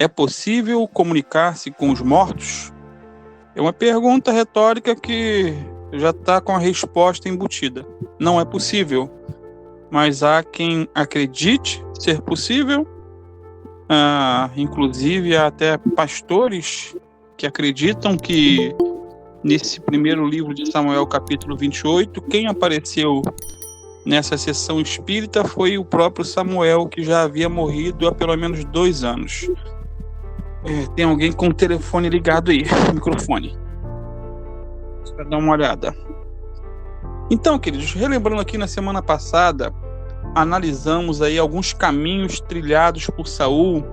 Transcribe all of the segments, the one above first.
É possível comunicar-se com os mortos? É uma pergunta retórica que já está com a resposta embutida. Não é possível, mas há quem acredite ser possível. Inclusive, há até pastores que acreditam que nesse primeiro livro de Samuel, capítulo 28, quem apareceu nessa sessão espírita foi o próprio Samuel, que já havia morrido há pelo menos 2 anos. Tem alguém com o telefone ligado aí, microfone. Para dar uma olhada. Então, queridos, relembrando aqui, na semana passada, analisamos aí alguns caminhos trilhados por Saul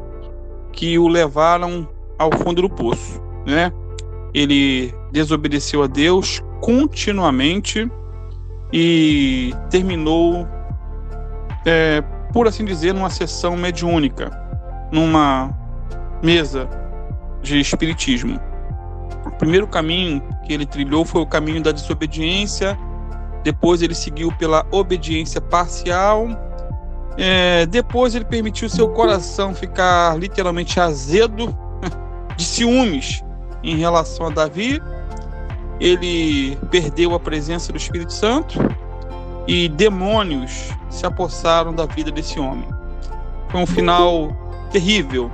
que o levaram ao fundo do poço, né? Ele desobedeceu a Deus continuamente e terminou, por assim dizer, numa sessão mediúnica, numa mesa de espiritismo. O primeiro caminho que ele trilhou foi o caminho da desobediência. Depois ele seguiu pela obediência parcial. Depois ele permitiu seu coração ficar literalmente azedo de ciúmes em relação a Davi. Ele perdeu a presença do Espírito Santo e demônios se apossaram da vida desse homem. Foi um final terrível.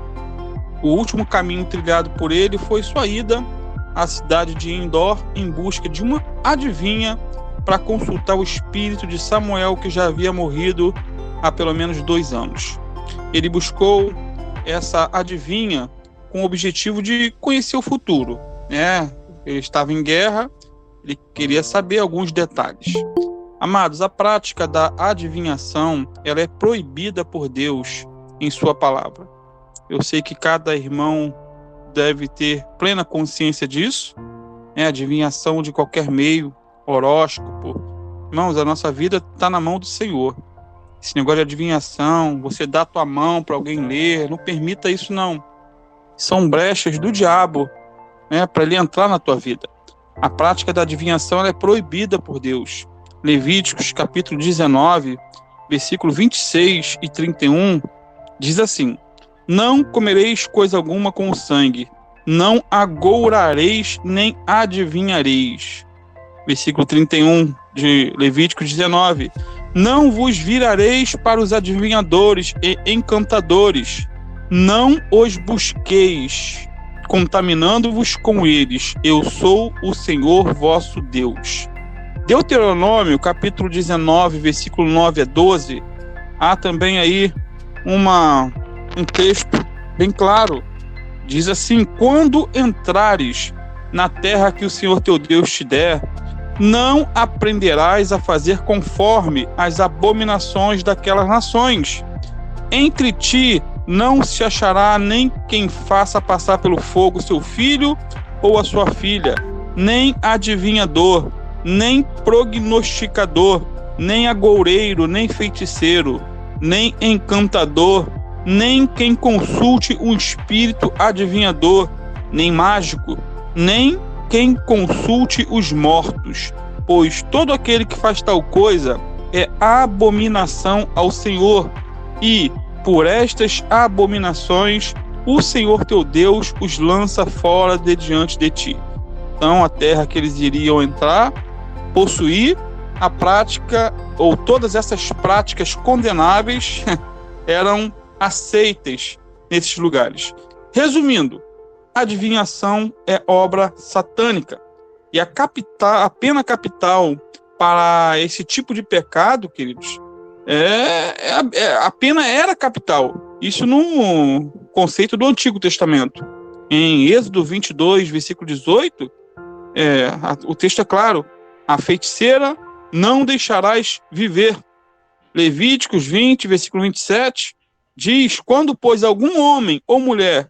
O último caminho trilhado por ele foi sua ida à cidade de Endor em busca de uma adivinha para consultar o espírito de Samuel, que já havia morrido há pelo menos 2 anos. Ele buscou essa adivinha com o objetivo de conhecer o futuro, né? Ele estava em guerra, ele queria saber alguns detalhes. Amados, a prática da adivinhação, ela é proibida por Deus em sua palavra. Eu sei que cada irmão deve ter plena consciência disso, né? Adivinhação de qualquer meio, horóscopo. Irmãos, a nossa vida está na mão do Senhor. Esse negócio de adivinhação, você dá a tua mão para alguém ler, não permita isso não. São brechas do diabo, né, para ele entrar na tua vida. A prática da adivinhação, ela é proibida por Deus. Levíticos capítulo 19, versículo 26 e 31, diz assim: não comereis coisa alguma com o sangue, não agourareis nem adivinhareis. Versículo 31 de Levítico 19: não vos virareis para os adivinhadores e encantadores, não os busqueis, contaminando-vos com eles. Eu sou o Senhor vosso Deus. Deuteronômio, capítulo 19, versículo 9 a 12, há também aí um texto bem claro. Diz assim: quando entrares na terra que o Senhor teu Deus te der, não aprenderás a fazer conforme as abominações daquelas nações. Entre ti não se achará nem quem faça passar pelo fogo seu filho ou a sua filha, nem adivinhador, nem prognosticador, nem agoureiro, nem feiticeiro, nem encantador, nem quem consulte um espírito adivinhador, nem mágico, nem quem consulte os mortos, pois todo aquele que faz tal coisa é abominação ao Senhor, e por estas abominações o Senhor teu Deus os lança fora de diante de ti. Então a terra que eles iriam entrar, possuir, a prática, ou todas essas práticas condenáveis eram aceitas nesses lugares. Resumindo, a adivinhação é obra satânica. E a pena capital para esse tipo de pecado, queridos, a pena era capital. Isso no conceito do Antigo Testamento. Em Êxodo 22, versículo 18, o texto é claro: a feiticeira não deixarás viver. Levíticos 20, versículo 27, diz: quando, pois, algum homem ou mulher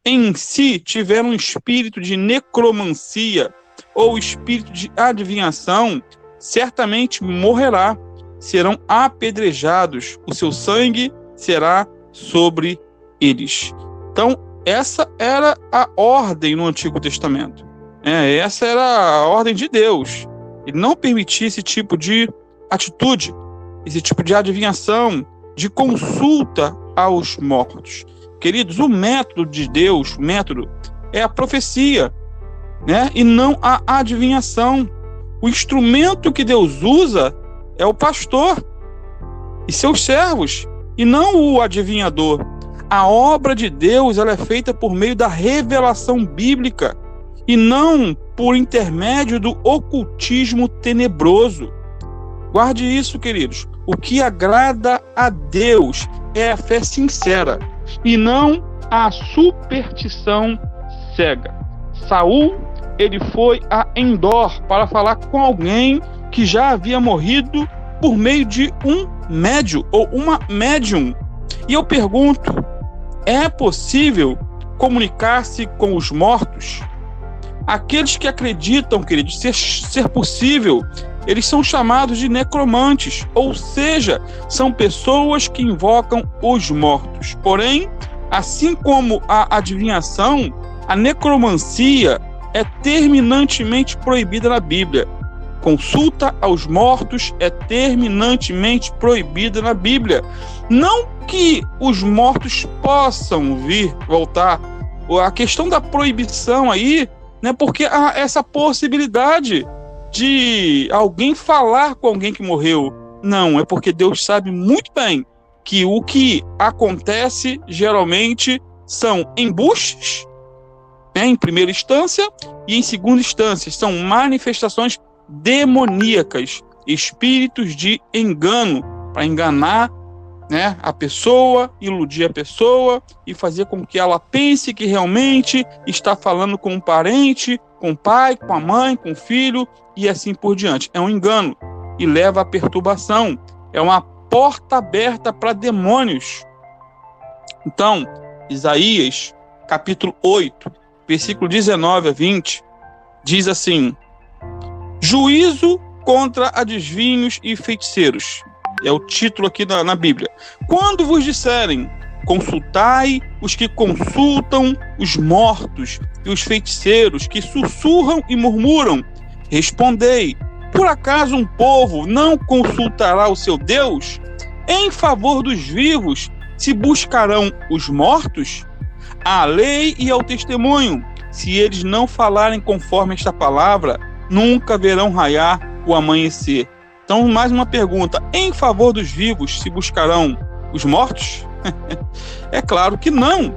em si tiver um espírito de necromancia ou espírito de adivinhação, certamente morrerá, serão apedrejados, o seu sangue será sobre eles. Então, essa era a ordem no Antigo Testamento. Essa era a ordem de Deus. Ele não permitia esse tipo de atitude, esse tipo de adivinhação, de consulta aos mortos. queridos, o método de Deus, o método é a profecia, né? E não a adivinhação. O instrumento que Deus usa é o pastor e seus servos, e não o adivinhador. A obra de Deus, ela é feita por meio da revelação bíblica e não por intermédio do ocultismo tenebroso. Guarde isso, queridos. O que agrada a Deus é a fé sincera e não a superstição cega. Saul, ele foi a Endor para falar com alguém que já havia morrido por meio de um médium ou uma médium. E eu pergunto, é possível comunicar-se com os mortos? Aqueles que acreditam, queridos, ser possível, eles são chamados de necromantes, ou seja, são pessoas que invocam os mortos. Porém, assim como a adivinhação, a necromancia é terminantemente proibida na Bíblia. Consulta aos mortos é terminantemente proibida na Bíblia. Não que os mortos possam voltar. A questão da proibição aí, né, porque há essa possibilidade de alguém falar com alguém que morreu. Não, é porque Deus sabe muito bem que o que acontece geralmente são embustes, né, em primeira instância, e em segunda instância são manifestações demoníacas, espíritos de engano, para enganar, né, a pessoa, iludir a pessoa e fazer com que ela pense que realmente está falando com um parente, com o pai, com a mãe, com o filho e assim por diante. É um engano e leva à perturbação. É uma porta aberta para demônios. Então, Isaías, capítulo 8, versículo 19 a 20, diz assim: juízo contra adivinhos e feiticeiros. É o título aqui na Bíblia. Quando vos disserem, consultai os que consultam os mortos e os feiticeiros que sussurram e murmuram, respondei, por acaso um povo não consultará o seu Deus? Em favor dos vivos se buscarão os mortos? À lei e ao testemunho, se eles não falarem conforme esta palavra, nunca verão raiar o amanhecer. Então, mais uma pergunta. Em favor dos vivos se buscarão os mortos? É claro que não.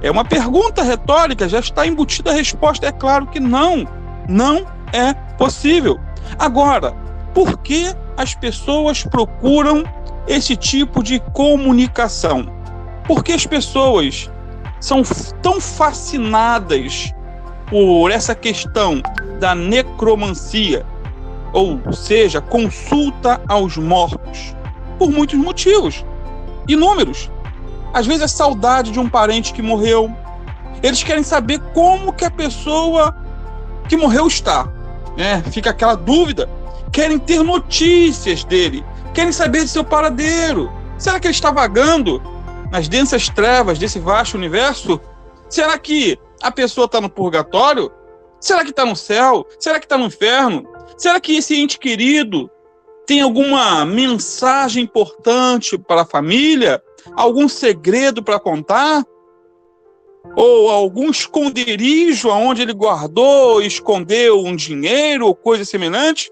É uma pergunta retórica, já está embutida a resposta. É claro que não. Não é possível. Agora, por que as pessoas procuram esse tipo de comunicação? Por que as pessoas são tão fascinadas por essa questão da necromancia, ou seja, consulta aos mortos? Por muitos motivos, inúmeros. Às vezes é saudade de um parente que morreu. Eles querem saber como que a pessoa que morreu está, né? Fica aquela dúvida. Querem ter notícias dele, querem saber de seu paradeiro. Será que ele está vagando nas densas trevas desse vasto universo? Será que a pessoa está no purgatório? Será que está no céu? Será que está no inferno? Será que esse ente querido tem alguma mensagem importante para a família? Algum segredo para contar? Ou algum esconderijo onde ele guardou, escondeu um dinheiro ou coisa semelhante?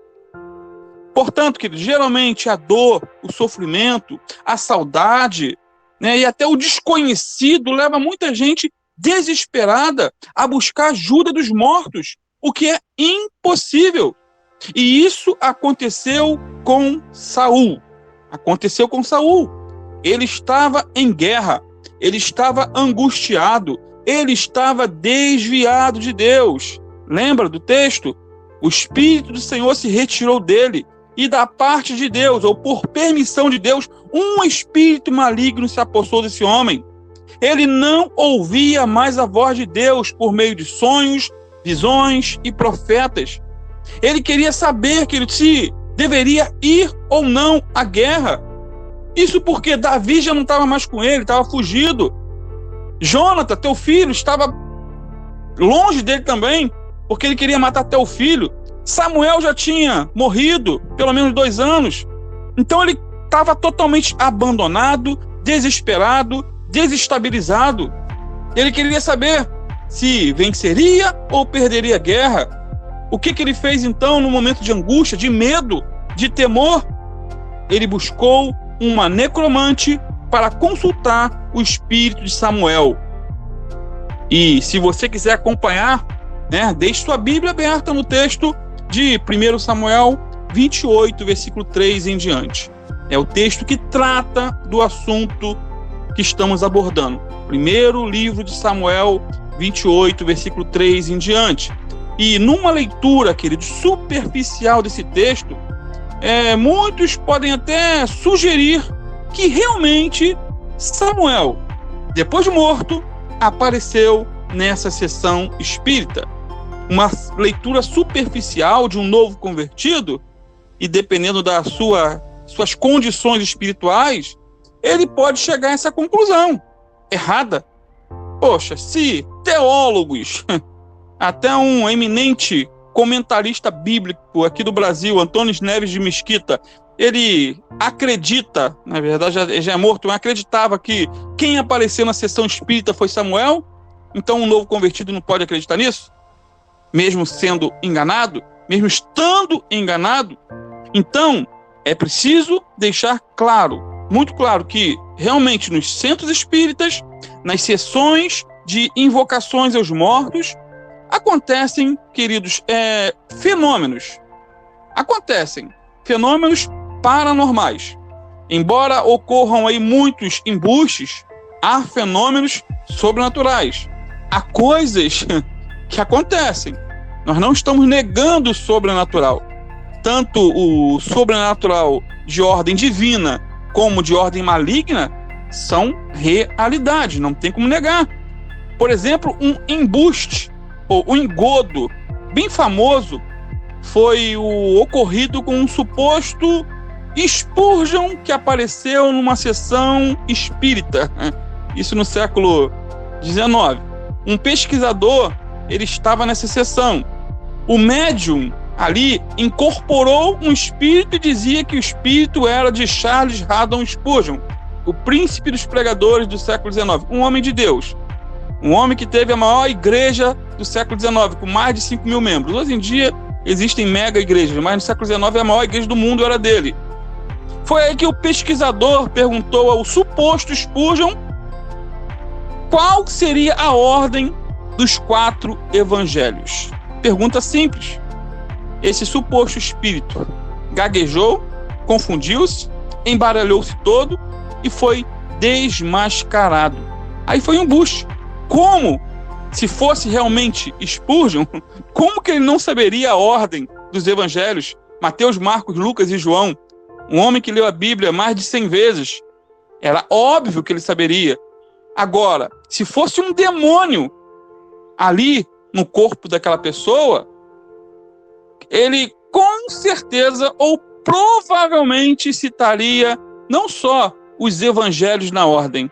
Portanto, querido, geralmente a dor, o sofrimento, a saudade, né, e até o desconhecido leva muita gente desesperada a buscar ajuda dos mortos, o que é impossível. E isso aconteceu com Saul. Aconteceu com Saul. Ele estava em guerra, ele estava angustiado, ele estava desviado de Deus. Lembra do texto? O Espírito do Senhor se retirou dele, e da parte de Deus, ou por permissão de Deus, um espírito maligno se apossou desse homem. Ele não ouvia mais a voz de Deus por meio de sonhos, visões e profetas. Ele queria saber que ele se deveria ir ou não à guerra. Isso porque Davi já não estava mais com ele, estava fugido. Jonathan, teu filho, estava longe dele também, porque ele queria matar teu filho. Samuel já tinha morrido, pelo menos 2 anos. Então ele estava totalmente abandonado, desesperado, desestabilizado. Ele queria saber se venceria ou perderia a guerra. O que ele fez então no momento de angústia, de medo, de temor? Ele buscou uma necromante para consultar o espírito de Samuel. E se você quiser acompanhar, deixe sua Bíblia aberta no texto de 1 Samuel 28, versículo 3 em diante. É o texto que trata do assunto que estamos abordando. Primeiro livro de Samuel 28, versículo 3 em diante. E numa leitura, querido, superficial desse texto, muitos podem até sugerir que realmente Samuel, depois de morto, apareceu nessa sessão espírita. Uma leitura superficial de um novo convertido, e dependendo das suas condições espirituais, ele pode chegar a essa conclusão errada. Poxa, se teólogos, até um eminente comentarista bíblico aqui do Brasil, Antônio Neves de Mesquita, ele acredita, na verdade já é morto, mas acreditava que quem apareceu na sessão espírita foi Samuel, então um novo convertido não pode acreditar nisso? Mesmo sendo enganado, mesmo estando enganado? Então, é preciso deixar claro, muito claro, que realmente nos centros espíritas, nas sessões de invocações aos mortos, acontecem, queridos, fenômenos. Acontecem fenômenos paranormais. Embora ocorram aí muitos embustes, há fenômenos sobrenaturais. Há coisas que acontecem. Nós não estamos negando o sobrenatural. Tanto o sobrenatural de ordem divina como de ordem maligna são realidade, não tem como negar. Por exemplo, um embuste ou um engodo bem famoso foi o ocorrido com um suposto Spurgeon que apareceu numa sessão espírita, isso no século XIX. Um pesquisador, ele estava nessa sessão. O médium ali incorporou um espírito e dizia que o espírito era de Charles Haddon Spurgeon, o príncipe dos pregadores do século XIX, um homem de Deus, um homem que teve a maior igreja do século XIX, com mais de 5 mil membros. Hoje em dia existem mega igrejas, mas no século XIX a maior igreja do mundo era dele. Foi aí que o pesquisador perguntou ao suposto Spurgeon qual seria a ordem dos 4 evangelhos. Pergunta simples. Esse suposto espírito gaguejou, confundiu-se, embaralhou-se todo e foi desmascarado. Aí foi um embuste. Como, se fosse realmente Spurgeon, como que ele não saberia a ordem dos evangelhos? Mateus, Marcos, Lucas e João. Um homem que leu a Bíblia mais de 100 vezes. Era óbvio que ele saberia. Agora, se fosse um demônio ali no corpo daquela pessoa, ele com certeza ou provavelmente citaria não só os evangelhos na ordem,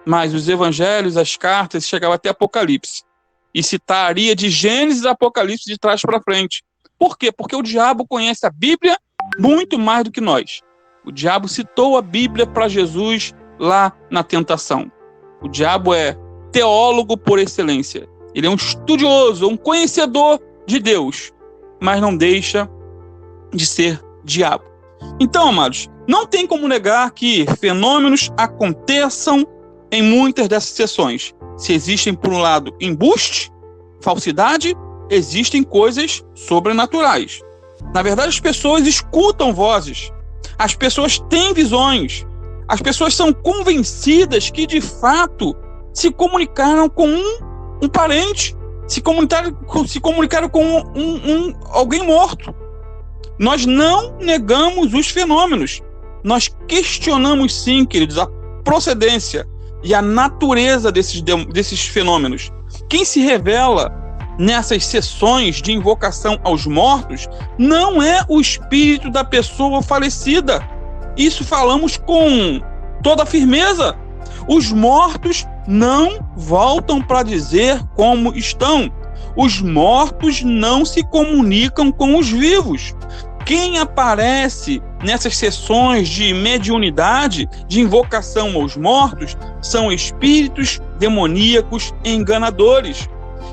mas os evangelhos, as cartas, chegava até Apocalipse. E citaria de Gênesis a Apocalipse de trás para frente. Por quê? Porque o diabo conhece a Bíblia muito mais do que nós. O diabo citou a Bíblia para Jesus lá na tentação. O diabo é teólogo por excelência. Ele é um estudioso, um conhecedor de Deus, mas não deixa de ser diabo. Então, amados, não tem como negar que fenômenos aconteçam em muitas dessas sessões. Se existem, por um lado, embuste, falsidade, existem coisas sobrenaturais. Na verdade, as pessoas escutam vozes, as pessoas têm visões, as pessoas são convencidas que, de fato, se comunicaram com um parente, se comunicaram com alguém morto. Nós não negamos os fenômenos. Nós questionamos, sim, queridos, a procedência e a natureza desses fenômenos. Quem se revela nessas sessões de invocação aos mortos não é o espírito da pessoa falecida. Isso falamos com toda a firmeza. Os mortos não voltam para dizer como estão. Os mortos não se comunicam com os vivos. Quem aparece nessas sessões de mediunidade, de invocação aos mortos, são espíritos demoníacos enganadores.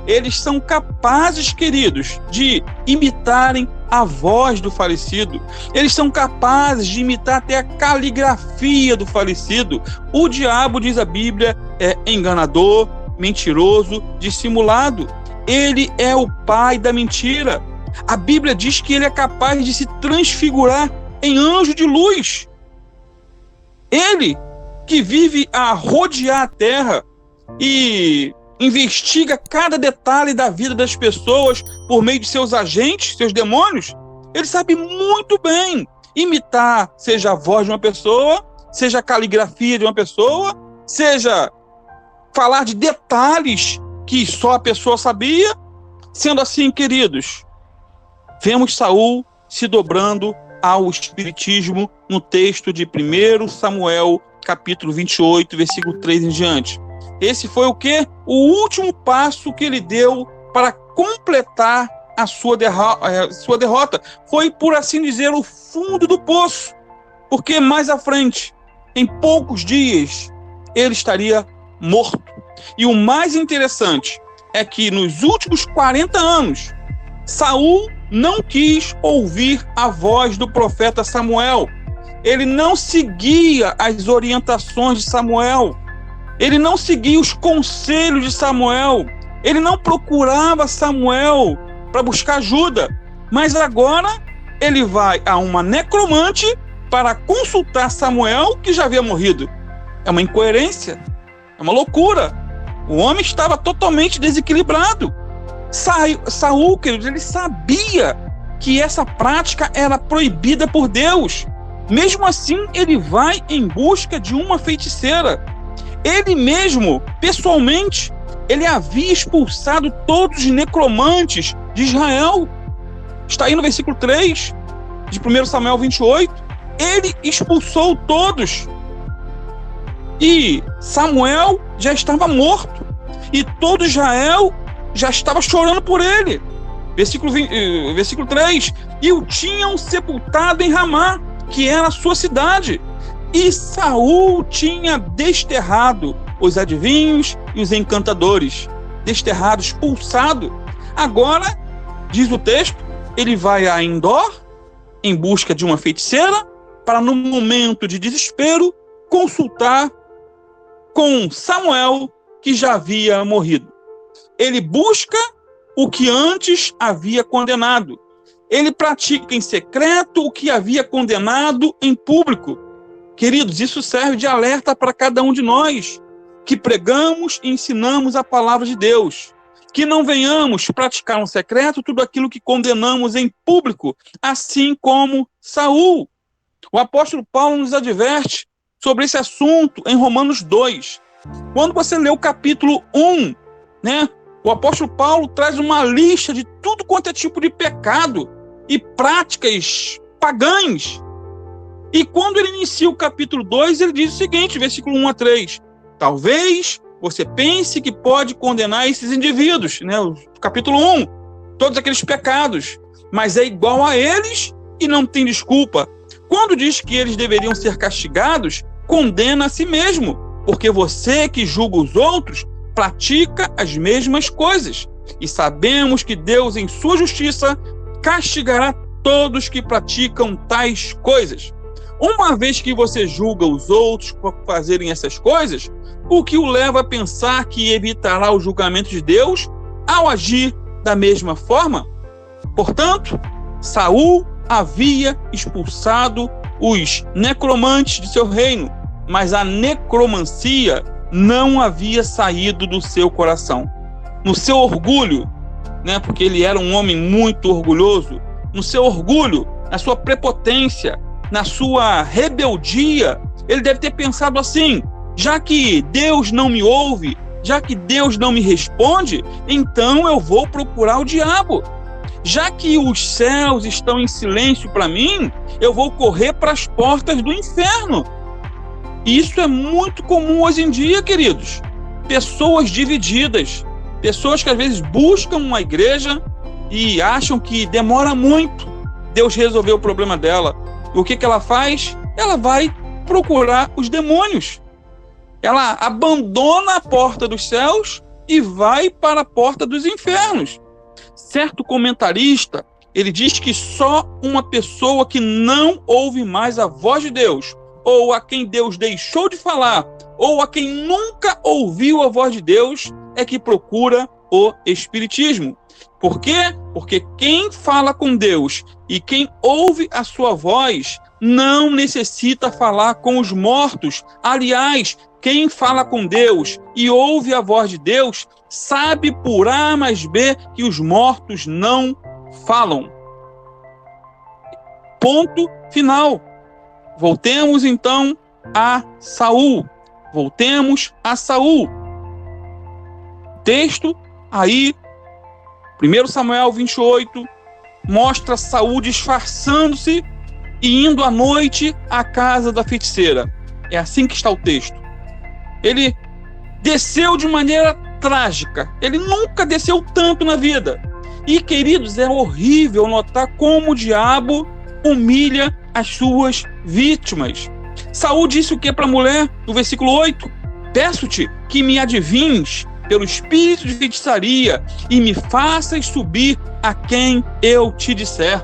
Eles são capazes, queridos, de imitarem a voz do falecido. Eles são capazes de imitar até a caligrafia do falecido. O diabo, diz a Bíblia, é enganador, mentiroso, dissimulado. Ele é o pai da mentira. A Bíblia diz que ele é capaz de se transfigurar em anjo de luz. Ele que vive a rodear a terra e investiga cada detalhe da vida das pessoas por meio de seus agentes, seus demônios, ele sabe muito bem imitar, seja a voz de uma pessoa, seja a caligrafia de uma pessoa, seja falar de detalhes que só a pessoa sabia. Sendo assim, queridos, vemos Saul se dobrando ao espiritismo no texto de 1 Samuel, capítulo 28, versículo 3 em diante. Esse foi o quê? O último passo que ele deu para completar a sua derrota. Foi, por assim dizer, o fundo do poço. Porque mais à frente, em poucos dias, ele estaria morto. E o mais interessante é que nos últimos 40 anos, Saul não quis ouvir a voz do profeta Samuel. Ele não seguia as orientações de Samuel. Ele não seguia os conselhos de Samuel. Ele não procurava Samuel para buscar ajuda. Mas agora ele vai a uma necromante para consultar Samuel, que já havia morrido. É uma incoerência. É uma loucura. O homem estava totalmente desequilibrado. Saul, queridos, ele sabia que essa prática era proibida por Deus. Mesmo assim, ele vai em busca de uma feiticeira. Ele mesmo, pessoalmente, ele havia expulsado todos os necromantes de Israel. Está aí no versículo 3 de 1 Samuel 28. Ele expulsou todos. E Samuel já estava morto. E todo Israel já estava chorando por ele. Versículo 3. E o tinham sepultado em Ramá, que era a sua cidade. E Saul tinha desterrado os adivinhos e os encantadores. Desterrado, expulsado. Agora, diz o texto, ele vai a Endor em busca de uma feiticeira para, no momento de desespero, consultar com Samuel, que já havia morrido. Ele busca o que antes havia condenado. Ele pratica em secreto o que havia condenado em público. Queridos, isso serve de alerta para cada um de nós, que pregamos e ensinamos a palavra de Deus. Que não venhamos praticar no secreto tudo aquilo que condenamos em público, assim como Saul. O apóstolo Paulo nos adverte sobre esse assunto em Romanos 2. Quando você lê o capítulo 1, o apóstolo Paulo traz uma lista de tudo quanto é tipo de pecado e práticas pagãs. E quando ele inicia o capítulo 2, ele diz o seguinte, versículo 1 a 3. Talvez você pense que pode condenar esses indivíduos, o capítulo 1, todos aqueles pecados, mas é igual a eles e não tem desculpa. Quando diz que eles deveriam ser castigados, condena a si mesmo, porque você que julga os outros pratica as mesmas coisas. E sabemos que Deus, em sua justiça, castigará todos que praticam tais coisas. Uma vez que você julga os outros por fazerem essas coisas, o que o leva a pensar que evitará o julgamento de Deus ao agir da mesma forma? Portanto, Saul havia expulsado os necromantes de seu reino, mas a necromancia não havia saído do seu coração. No seu orgulho, porque ele era um homem muito orgulhoso, no seu orgulho, na sua prepotência, na sua rebeldia, ele deve ter pensado assim: já que Deus não me ouve, já que Deus não me responde, então eu vou procurar o diabo. Já que os céus estão em silêncio para mim, eu vou correr para as portas do inferno. Isso é muito comum hoje em dia, queridos. Pessoas divididas, pessoas que às vezes buscam uma igreja e acham que demora muito Deus resolver o problema dela. O que ela faz? Ela vai procurar os demônios. Ela abandona a porta dos céus e vai para a porta dos infernos. Certo comentarista, ele diz que só uma pessoa que não ouve mais a voz de Deus, ou a quem Deus deixou de falar, ou a quem nunca ouviu a voz de Deus, é que procura o espiritismo. Por quê? Porque quem fala com Deus e quem ouve a sua voz não necessita falar com os mortos. Aliás, quem fala com Deus e ouve a voz de Deus sabe por A mais B que os mortos não falam. Ponto final. Voltemos então a Saul. Voltemos a Saul. Texto aí, 1 Samuel 28, mostra Saul disfarçando-se e indo à noite à casa da feiticeira. É assim que está o texto. Ele desceu de maneira trágica. Ele nunca desceu tanto na vida. E, queridos, é horrível notar como o diabo humilha as suas vítimas. Saul disse o que para a mulher? No versículo 8: peço-te que me adivinhes pelo espírito de feitiçaria e me faças subir a quem eu te disser.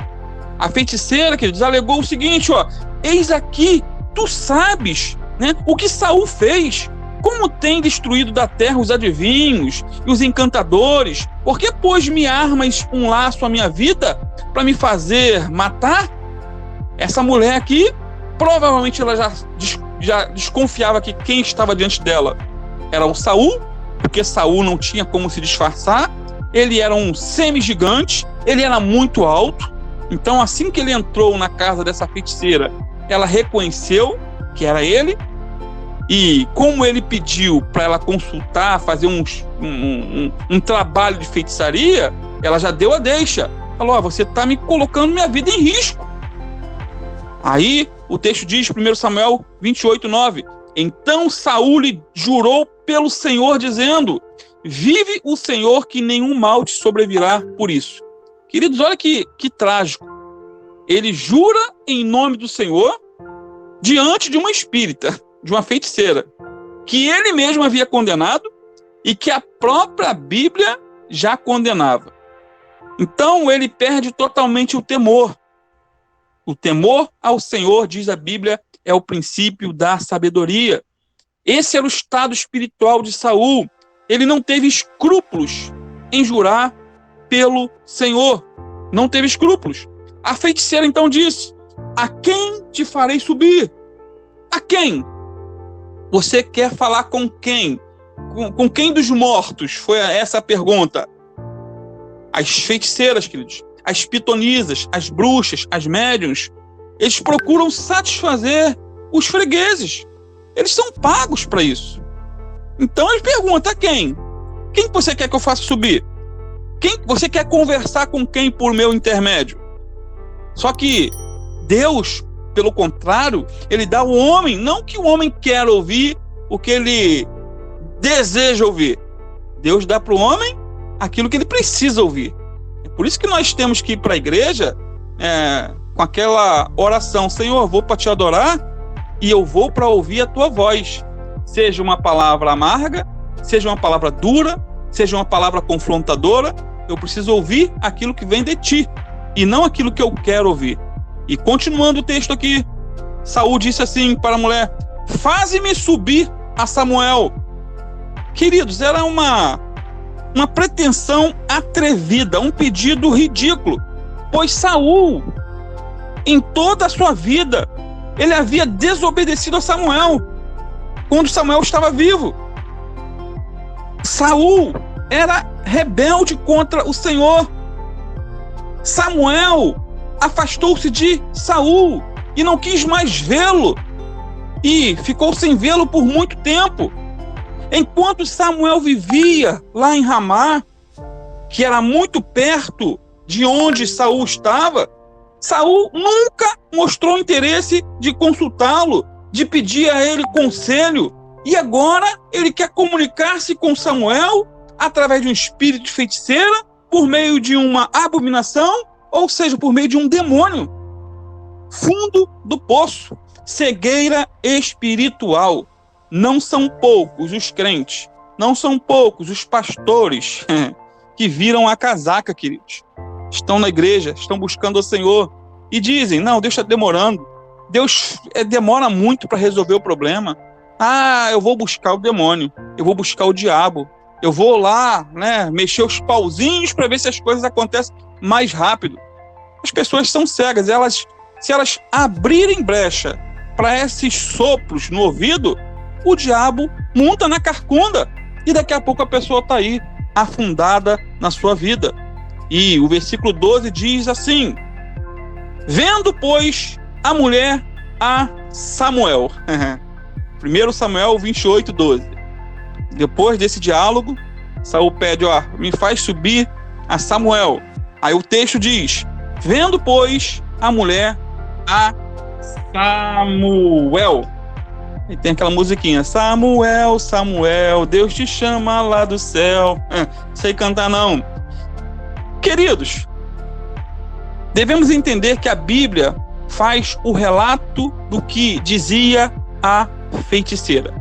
A feiticeira, queridos, alegou o seguinte: eis aqui, tu sabes, né, o que Saul fez, como tem destruído da terra os adivinhos e os encantadores. Por que, pois, me armas um laço à minha vida para me fazer matar? Essa mulher aqui, provavelmente ela já desconfiava que quem estava diante dela era o Saul, porque Saul não tinha como se disfarçar. Ele era um semi-gigante, ele era muito alto. Então, assim que ele entrou na casa dessa feiticeira, ela reconheceu que era ele. E como ele pediu para ela consultar, fazer um trabalho de feitiçaria, ela já deu a deixa. Falou: você está me colocando minha vida em risco. Aí o texto diz, 1 Samuel 28, 9: então Saul lhe jurou pelo Senhor, dizendo: vive o Senhor, que nenhum mal te sobrevirá por isso. Queridos, olha que trágico. Ele jura em nome do Senhor diante de uma espírita, de uma feiticeira, que ele mesmo havia condenado e que a própria Bíblia já condenava. Então ele perde totalmente o temor. O temor ao Senhor, diz a Bíblia, é o princípio da sabedoria. Esse era o estado espiritual de Saul. Ele não teve escrúpulos em jurar pelo Senhor. Não teve escrúpulos. A feiticeira então disse: a quem te farei subir? A quem? Você quer falar com quem? Com quem dos mortos? Foi essa a pergunta. As feiticeiras, queridos, as pitonisas, as bruxas, as médiuns, eles procuram satisfazer os fregueses. Eles são pagos para isso. Então eles perguntam: a quem? Quem você quer que eu faça subir? Quem você quer conversar com quem por meu intermédio? Só que Deus, pelo contrário, ele dá ao homem, não que o homem quer ouvir o que ele deseja ouvir. Deus dá para o homem aquilo que ele precisa ouvir. É por isso que nós temos que ir para a igreja com aquela oração: Senhor, eu vou para te adorar e eu vou para ouvir a tua voz. Seja uma palavra amarga, seja uma palavra dura, seja uma palavra confrontadora, eu preciso ouvir aquilo que vem de ti e não aquilo que eu quero ouvir. E continuando o texto aqui, Saul disse assim para a mulher: faze-me subir a Samuel. Queridos, era uma pretensão atrevida, um pedido ridículo, pois Saul, em toda a sua vida, ele havia desobedecido a Samuel quando Samuel estava vivo. Saul era rebelde contra o Senhor. Samuel afastou-se de Saul e não quis mais vê-lo, e ficou sem vê-lo por muito tempo. Enquanto Samuel vivia lá em Ramá, que era muito perto de onde Saul estava, Saul nunca mostrou interesse de consultá-lo, de pedir a ele conselho. E agora ele quer comunicar-se com Samuel através de um espírito de feiticeira, por meio de uma abominação, ou seja, por meio de um demônio. fundo do poço, cegueira espiritual. Não são poucos os crentes, não são poucos os pastores que viram a casaca, queridos. Estão na igreja, estão buscando o Senhor e dizem, não, Deus está demorando, Deus demora muito para resolver o problema. Eu vou buscar o demônio, eu vou buscar o diabo, eu vou lá, mexer os pauzinhos para ver se as coisas acontecem mais rápido. As pessoas são cegas, se elas abrirem brecha para esses sopros no ouvido, o diabo monta na carcunda e daqui a pouco a pessoa está aí afundada na sua vida. E o versículo 12 diz assim: vendo, pois, a mulher a Samuel. 1 Samuel 28, 12. Depois desse diálogo, Saul pede, me faz subir a Samuel. Aí o texto diz, vendo, pois, a mulher a Samuel. E tem aquela musiquinha, Samuel, Samuel, Deus te chama lá do céu. Sei cantar não. Queridos, devemos entender que a Bíblia faz o relato do que dizia a feiticeira.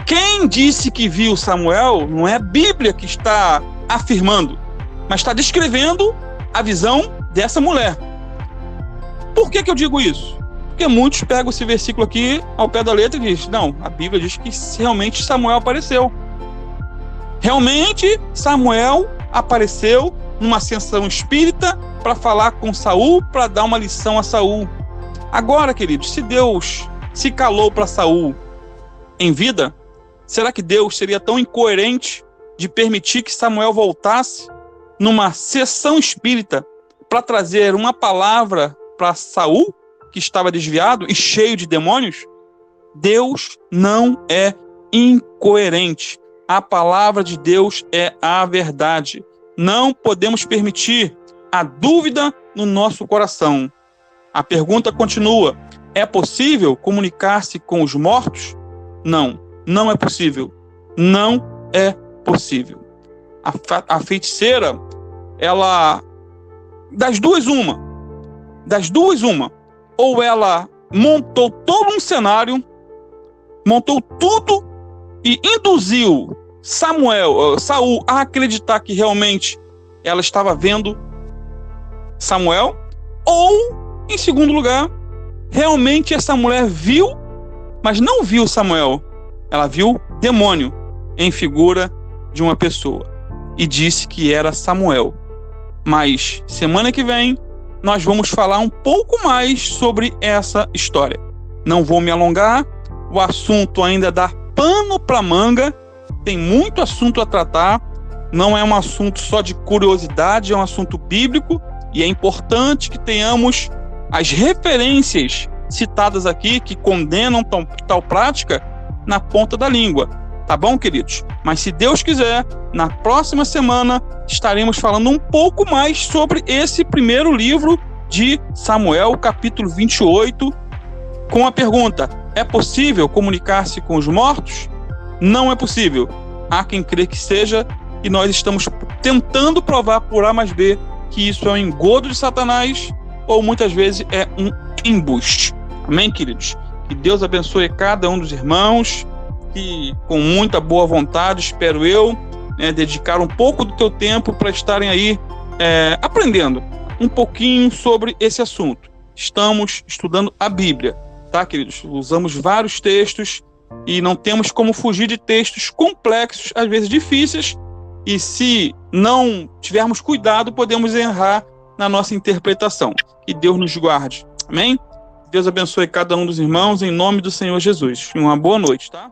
Quem disse que viu Samuel não é a Bíblia que está afirmando, mas está descrevendo a visão dessa mulher. Por que eu digo isso? Porque muitos pegam esse versículo aqui ao pé da letra e dizem, não, a Bíblia diz que realmente Samuel apareceu. Realmente Samuel apareceu numa sessão espírita para falar com Saul, para dar uma lição a Saul. Agora, queridos, se Deus se calou para Saul em vida, será que Deus seria tão incoerente de permitir que Samuel voltasse numa sessão espírita para trazer uma palavra para Saul, que estava desviado e cheio de demônios? Deus não é incoerente. A palavra de Deus é a verdade. Não podemos permitir a dúvida no nosso coração. A pergunta continua: é possível comunicar-se com os mortos? Não, não é possível. Não é possível. A feiticeira, ela, das duas uma. Ou ela montou todo um cenário, montou tudo e induziu Saul a acreditar que realmente ela estava vendo Samuel, ou, em segundo lugar, realmente essa mulher viu, mas não viu Samuel, ela viu demônio em figura de uma pessoa e disse que era Samuel. Mas semana que vem nós vamos falar um pouco mais sobre essa história. Não vou me alongar, o assunto ainda dá pano para manga, tem muito assunto a tratar, não é um assunto só de curiosidade, é um assunto bíblico e é importante que tenhamos as referências citadas aqui que condenam tal prática na ponta da língua. Tá bom, queridos? Mas se Deus quiser, na próxima semana estaremos falando um pouco mais sobre esse primeiro livro de Samuel, capítulo 28, com a pergunta: é possível comunicar-se com os mortos? Não é possível. Há quem crê que seja, e nós estamos tentando provar por A mais B que isso é um engodo de Satanás ou muitas vezes é um embuste. Amém, queridos? Que Deus abençoe cada um dos irmãos, que com muita boa vontade, espero eu, dedicar um pouco do teu tempo para estarem aí aprendendo um pouquinho sobre esse assunto. Estamos estudando a Bíblia, tá, queridos? Usamos vários textos e não temos como fugir de textos complexos, às vezes difíceis, e se não tivermos cuidado, podemos errar na nossa interpretação. Que Deus nos guarde. Amém? Deus abençoe cada um dos irmãos, em nome do Senhor Jesus. Uma boa noite, tá?